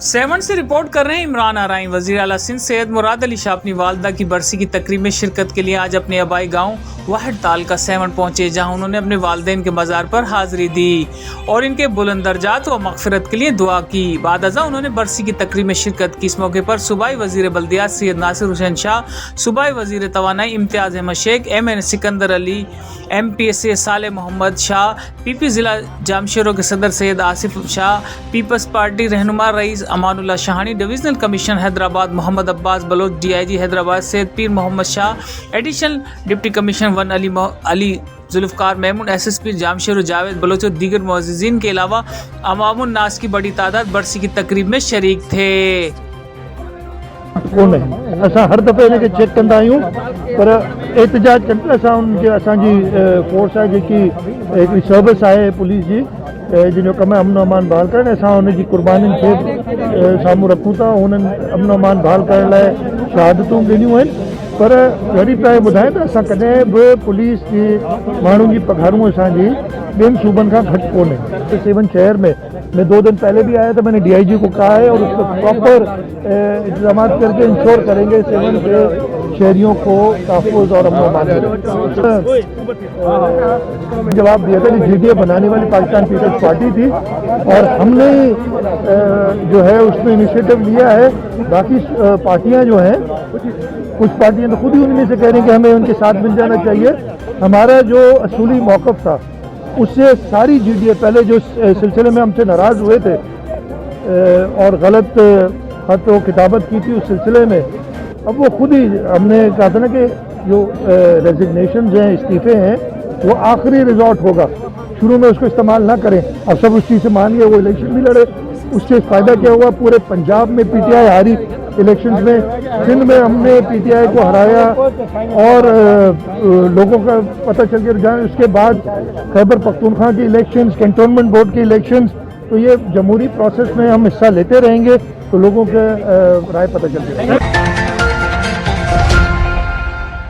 7 سے رپورٹ کر رہے ہیں عمران آرائیں۔ وزیر اعلیٰ سندھ سید مراد علی شاہ اپنی والدہ کی برسی کی تقریب میں شرکت کے لیے آج اپنے آبائی گاؤں واحد تال کا 7 پہنچے، جہاں انہوں نے اپنے والدین کے مزار پر حاضری دی اور ان کے بلند درجات و مغفرت کے لیے دعا کی۔ بعد ازاں انہوں نے برسی کی تقریب میں شرکت کی۔ اس موقع پر صوبائی وزیر بلدیات سید ناصر حسین شاہ، صوبائی وزیر توانائی Imtiaz Ahmed Sheikh, M Sikandar Ali, M P S A Saleh Muhammad Shah, P P ضلع جامشیرو کے صدر سید آصف شاہ، پیپلز پارٹی رہنما Rais Amanullah Shahani, divisional commissioner Hyderabad Muhammad Abbas Baloch, D I G Hyderabad Syed Pir Muhammad Shah, additional deputy commissioner 1 Ali Zulfiqar Memon, S S P Jamshoro Javed Baloch اور دیگر معززین کے علاوہ عوام الناس کی بڑی تعداد برسی کی تقریب میں شریک تھے۔ کون ہے اساں ہر دفعہ ان کے چیک کندا آیوں پر احتجاج کندا اساں ان کے اساں جی فورس ہے جی ایک سروس ہے پولیس جی جن کم امن و امان بحال کرنے اساں ان کی قربانی کے ساموں رکھوں تا انہن امن و امان بحال کرنے لائے شہادتوں ॾिनियूं आहिनि पर वरी प्राय ॿुधाए त असां कॾहिं बि पुलिस जी माण्हुनि जी पघारूं असांजी ॿियनि सूबनि खां घटि कोन्हे। 7 शहर में मैं 2 दिन पहले भी आया था, मैंने DIG को कहा है और उसको प्रॉपर इंतजाम करके इंश्योर करेंगे 7 के शहरियों को तहफ़्फ़ुज़ और अमन अमान जवाब दिया था कि GDA बनाने वाली पाकिस्तान पीपल्स पार्टी थी और हमने जो है उसमें इनिशिएटिव लिया है। बाकी पार्टियां जो हैं कुछ पार्टियां तो खुद ही उनमें से कह रही हैं कि हमें उनके साथ मिल जाना चाहिए। हमारा जो असूली मौक़िफ़ था उससे सारी GDA पहले जो सिलसिले में हमसे नाराज़ हुए थे और गलत खत व किताबत की थी उस सिलसिले में, अब वो खुद ही हमने कहा था ना कि जो रेजिग्नेशन हैं इस्तीफ़े हैं वो आखिरी रिजॉर्ट होगा, शुरू में उसको इस्तेमाल ना करें। अब सब उस चीज़ से मान गए, वो इलेक्शन भी लड़े, उससे फ़ायदा क्या हुआ? पूरे पंजाब में PTI हारी इलेक्शंस में, सिंध में हमने PTI को हराया और लोगों का पता चल के रुझान। उसके बाद खैबर पख्तूनख्वा की इलेक्शंस, कैंटोनमेंट बोर्ड की इलेक्शंस, तो ये जमहूरी प्रोसेस में हम हिस्सा लेते रहेंगे तो लोगों के राय पता चलती रहेगी।